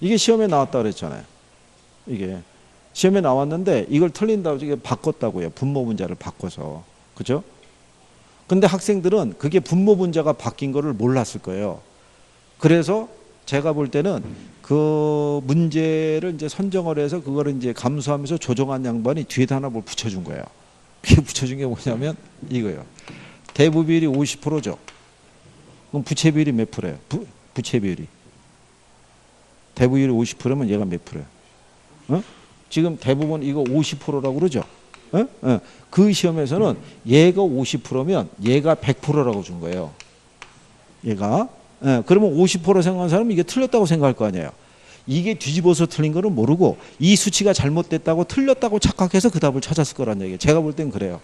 이게 시험에 나왔다 그랬잖아요. 이게 시험에 나왔는데 이걸 틀린다고 이게 바꿨다고요. 분모 분자를 바꿔서. 그죠? 근데 학생들은 그게 분모 분자가 바뀐 거를 몰랐을 거예요. 그래서 제가 볼 때는 그 문제를 이제 선정을 해서 그거를 이제 감수하면서 조정한 양반이 뒤에다 하나 뭘 붙여준 거예요. 그게 붙여준 게 뭐냐면 이거예요. 대부 비율이 50%죠. 그럼 부채 비율이 몇 프로예요? 부채 비율이. 대부 비율이 50%면 얘가 몇 프로예요? 지금 대부분 이거 50%라고 그러죠. 그 시험에서는 얘가 50%면 얘가 100%라고 준 거예요. 얘가. 그러면 50% 생각하는 사람은 이게 틀렸다고 생각할 거 아니에요. 이게 뒤집어서 틀린 거는 모르고 이 수치가 잘못됐다고 틀렸다고 착각해서 그 답을 찾았을 거란 얘기예요. 제가 볼 땐 그래요.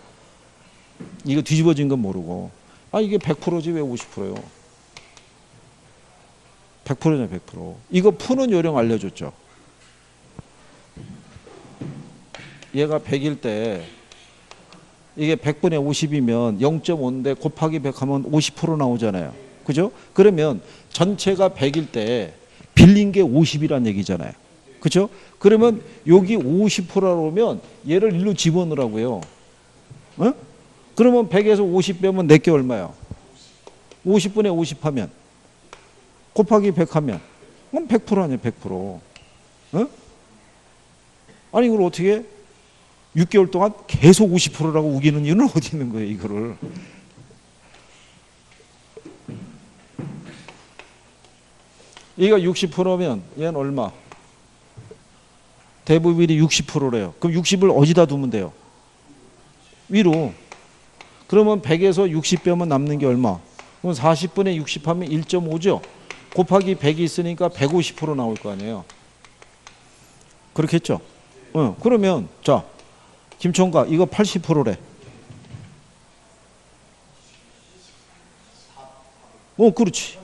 이거 뒤집어진 건 모르고. 아, 이게 100%지 왜 50%예요? 100%냐, 100%. 이거 푸는 요령 알려줬죠. 얘가 100일 때 이게 100분의 50이면 0.5인데 곱하기 100 하면 50% 나오잖아요. 그죠? 그러면 전체가 100일 때 빌린 게 50이란 얘기잖아요. 그죠? 그러면 여기 50%라고 하면 얘를 일로 집어넣으라고요. 어? 그러면 100에서 50 빼면 내게 얼마야? 50분의 50 하면 곱하기 100 하면 그럼 100% 아니야, 100%. 어? 아니 이걸 어떻게 6개월 동안 계속 50%라고 우기는 이유는 어디 있는 거예요, 이거를. 얘가 60%면 얘는 얼마? 대부분이 60%래요. 그럼 60을 어디다 두면 돼요? 위로. 그러면 100에서 60 빼면 남는 게 얼마? 그럼 40분의 60 하면 1.5죠. 곱하기 100이 있으니까 150% 나올 거 아니에요. 그렇겠죠? 그러면 자, 김총각 이거 80%래. 그렇지.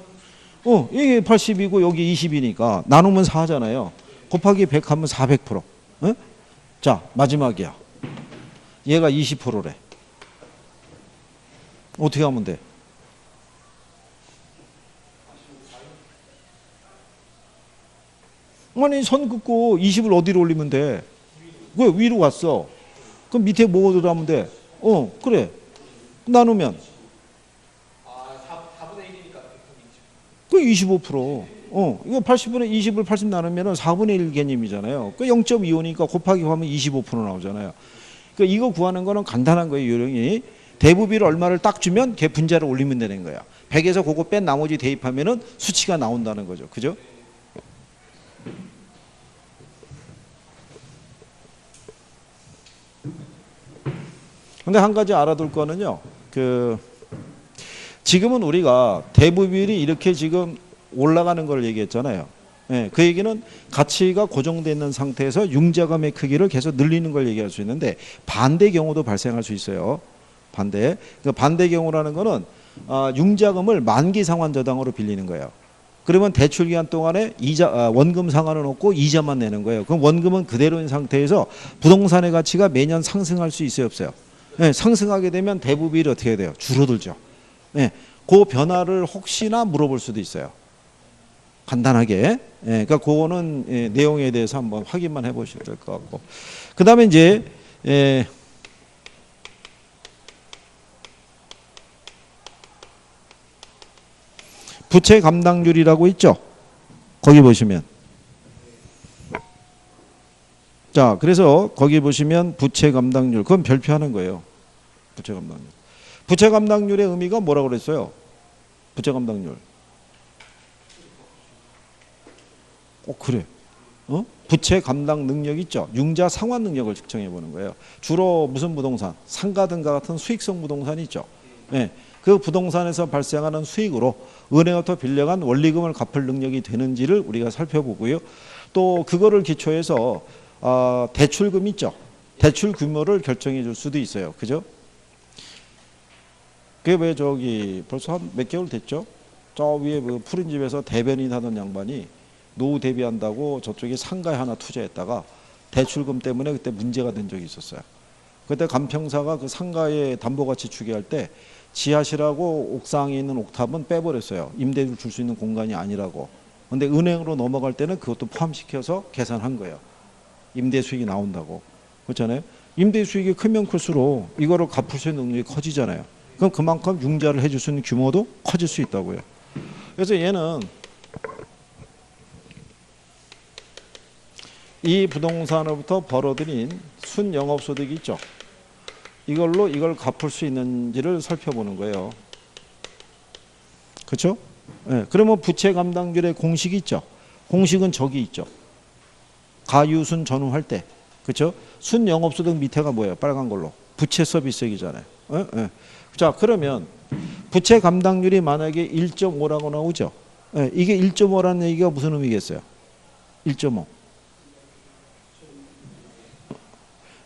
이게 80이고 여기 20이니까 나누면 4잖아요. 곱하기 100 하면 400%. 자, 마지막이야. 얘가 20%래. 어떻게 하면 돼? 아니 선 긋고 20을 어디로 올리면 돼? 왜 위로 갔어? 그럼 밑에 뭐 들어가면 돼? 그래. 나누면 그 25%. 이거 80분의 20을 80 나누면 4분의 1 개념이잖아요. 그 0.25니까 곱하기 하면 25% 나오잖아요. 그러니까 이거 구하는 거는 간단한 거예요, 요령이. 대부비를 얼마를 딱 주면 걔 분자를 올리면 되는 거야. 100에서 그거 뺀 나머지 대입하면은 수치가 나온다는 거죠. 그죠? 근데 한 가지 알아둘 거는요. 지금은 우리가 대부비율이 이렇게 지금 올라가는 걸 얘기했잖아요. 그 얘기는 가치가 고정되어 있는 상태에서 융자금의 크기를 계속 늘리는 걸 얘기할 수 있는데 반대 경우도 발생할 수 있어요. 반대. 그 반대 경우라는 거는 융자금을 만기 상환 저당으로 빌리는 거예요. 그러면 대출 기간 동안에 원금 상환은 없고 이자만 내는 거예요. 그럼 원금은 그대로인 상태에서 부동산의 가치가 매년 상승할 수 있어요, 없어요? 상승하게 되면 대부비율이 어떻게 돼요? 줄어들죠. 그 변화를 혹시나 물어볼 수도 있어요. 간단하게. 그러니까 그거는 내용에 대해서 한번 확인만 해보셔야 될 것 같고. 그 다음에 이제 부채 감당률이라고 있죠. 거기 보시면. 자, 그래서 거기 보시면 부채 감당률. 그건 별표하는 거예요. 부채 감당률. 부채 감당률의 의미가 뭐라고 그랬어요? 부채 감당률. 그래. 부채 감당 능력 있죠. 융자 상환 능력을 측정해 보는 거예요. 주로 무슨 부동산? 상가 등과 같은 수익성 부동산이 있죠. 그 부동산에서 발생하는 수익으로 은행부터 빌려간 원리금을 갚을 능력이 되는지를 우리가 살펴보고요. 또 그거를 기초해서 대출금 있죠. 대출 규모를 결정해 줄 수도 있어요. 그죠? 그게 왜 벌써 한 몇 개월 됐죠? 저 위에 그 푸른 집에서 대변인 하던 양반이 노후 대비한다고 저쪽에 상가에 하나 투자했다가 대출금 때문에 그때 문제가 된 적이 있었어요. 그때 간평사가 그 상가에 담보가치 추계할 때 지하실하고 옥상에 있는 옥탑은 빼버렸어요. 임대료 줄 수 있는 공간이 아니라고. 근데 은행으로 넘어갈 때는 그것도 포함시켜서 계산한 거예요. 임대 수익이 나온다고. 그렇잖아요. 임대 수익이 크면 클수록 이거를 갚을 수 있는 능력이 커지잖아요. 그럼 그만큼 융자를 해줄 수 있는 규모도 커질 수 있다고요. 그래서 얘는 이 부동산으로부터 벌어들인 순영업소득이 있죠. 이걸로 이걸 갚을 수 있는지를 살펴보는 거예요. 그렇죠? 그러면 부채 감당률의 공식이 있죠. 공식은 저기 있죠. 가유순 전후할 때. 그렇죠? 순영업소득 밑에가 뭐예요? 빨간 걸로. 부채 서비스액이잖아요. 자, 그러면 부채 감당률이 만약에 1.5라고 나오죠. 이게 1.5라는 얘기가 무슨 의미겠어요? 1.5.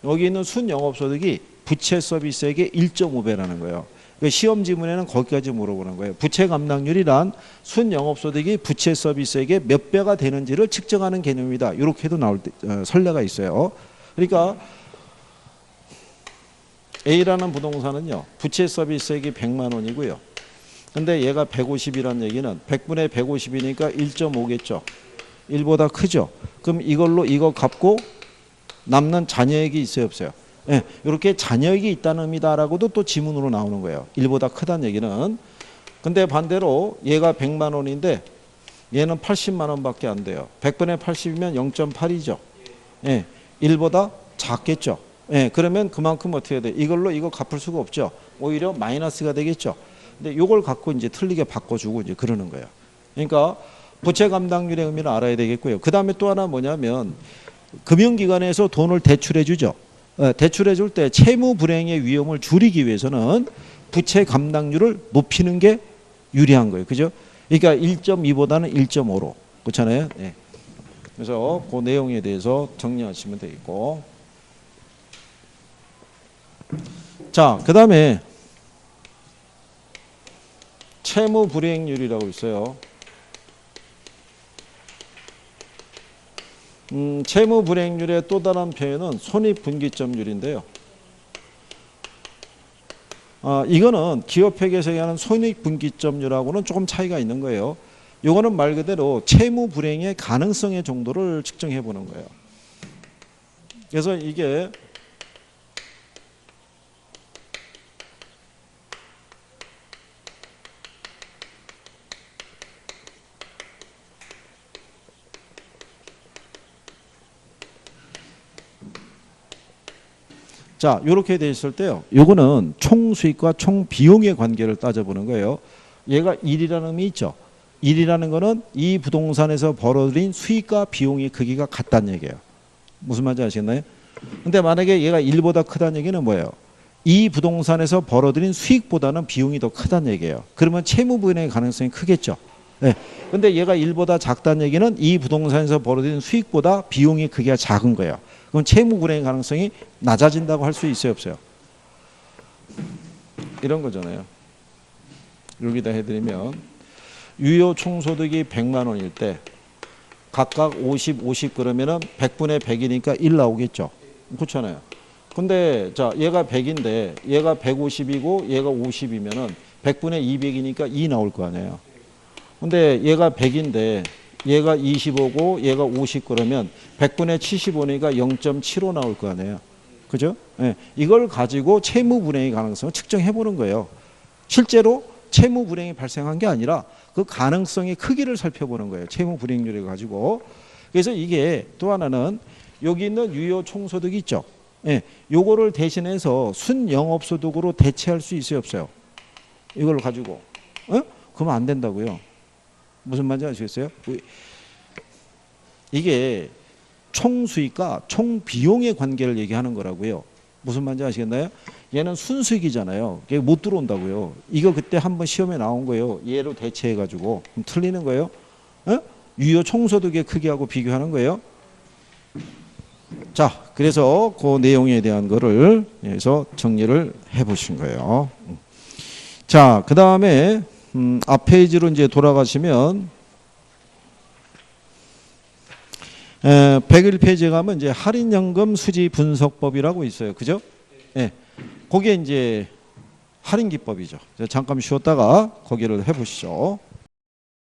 여기 있는 순영업소득이 부채 서비스액의 1.5배라는 거예요. 그러니까 시험 지문에는 거기까지 물어보는 거예요. 부채 감당률이란 순영업소득이 부채 서비스액의 몇 배가 되는지를 측정하는 개념이다. 이렇게도 나올 때 선례가 있어요. 그러니까 A라는 부동산은요, 부채 서비스액이 100만 원이고요. 근데 얘가 150이란 얘기는 100분의 150이니까 1.5겠죠. 1보다 크죠. 그럼 이걸로 이거 갚고 남는 잔여액이 있어요, 없어요? 예, 이렇게 잔여액이 있다는 의미다라고도 또 지문으로 나오는 거예요. 1보다 크다는 얘기는. 근데 반대로 얘가 100만 원인데 얘는 80만 원밖에 안 돼요. 100분의 80이면 0.8이죠. 예, 1보다 작겠죠. 예, 그러면 그만큼 어떻게 해야 돼? 이걸로 이거 갚을 수가 없죠. 오히려 마이너스가 되겠죠. 근데 이걸 갖고 이제 틀리게 바꿔주고 이제 그러는 거예요. 그러니까 부채 감당률의 의미를 알아야 되겠고요. 그 다음에 또 하나 뭐냐면 금융기관에서 돈을 대출해 주죠. 대출해 줄 때 채무 불행의 위험을 줄이기 위해서는 부채 감당률을 높이는 게 유리한 거예요. 그죠? 그러니까 1.2보다는 1.5로. 그렇잖아요. 네. 그래서 그 내용에 대해서 정리하시면 되겠고. 자, 그 다음에 채무 불이행률이라고 있어요. 채무 불이행률의 또 다른 표현은 손익분기점률인데요. 이거는 기업회계에서 얘기하는 손익분기점률하고는 조금 차이가 있는 거예요. 이거는 말 그대로 채무 불이행의 가능성의 정도를 측정해 보는 거예요. 그래서 이게 자, 이렇게 돼 있을 때요. 요거는 총 수익과 총 비용의 관계를 따져보는 거예요. 얘가 1이라는 의미 있죠. 1이라는 거는 이 부동산에서 벌어들인 수익과 비용의 크기가 같다는 얘기예요. 무슨 말인지 아시겠나요? 근데 만약에 얘가 1보다 크다는 얘기는 뭐예요? 이 부동산에서 벌어들인 수익보다는 비용이 더 크다는 얘기예요. 그러면 채무 불이행의 가능성이 크겠죠. 네. 근데 얘가 1보다 작다는 얘기는 이 부동산에서 벌어들인 수익보다 비용의 크기가 작은 거예요. 그럼 채무 불이행 가능성이 낮아진다고 할 수 있어요, 없어요? 이런 거잖아요. 여기다 해드리면 유효 총소득이 100만 원일 때 각각 50, 50 그러면은 100분의 100이니까 1 나오겠죠. 그렇잖아요. 근데 자, 얘가 100인데 얘가 150이고 얘가 50이면은 100분의 200이니까 2 나올 거 아니에요. 근데 얘가 100인데 얘가 25고 얘가 50 그러면 100분의 75니까 0.75 나올 거 아니에요. 그죠? 네. 이걸 가지고 채무 불이행의 가능성을 측정해 보는 거예요. 실제로 채무 불이행이 발생한 게 아니라 그 가능성의 크기를 살펴보는 거예요. 채무 불이행률을 가지고. 그래서 이게 또 하나는 여기 있는 유효 총소득이 있죠. 예. 요거를 대신해서 순영업소득으로 대체할 수 있어요, 없어요? 이걸 가지고. 그러면 안 된다고요. 무슨 말인지 아시겠어요? 이게 총수익과 총비용의 관계를 얘기하는 거라고요. 무슨 말인지 아시겠나요? 얘는 순수익이잖아요. 이게 못 들어온다고요. 이거 그때 한번 시험에 나온 거예요. 얘로 대체해가지고. 그럼 틀리는 거예요? 유효 총소득의 크기하고 비교하는 거예요. 자, 그래서 그 내용에 대한 거를 여기서 정리를 해보신 거예요. 자, 그 다음에 앞 페이지로 이제 돌아가시면 101페이지에 가면 이제 할인연금 수지 분석법이라고 있어요. 그죠? 예. 그게 이제 할인기법이죠. 잠깐 쉬었다가 거기를 해보시죠.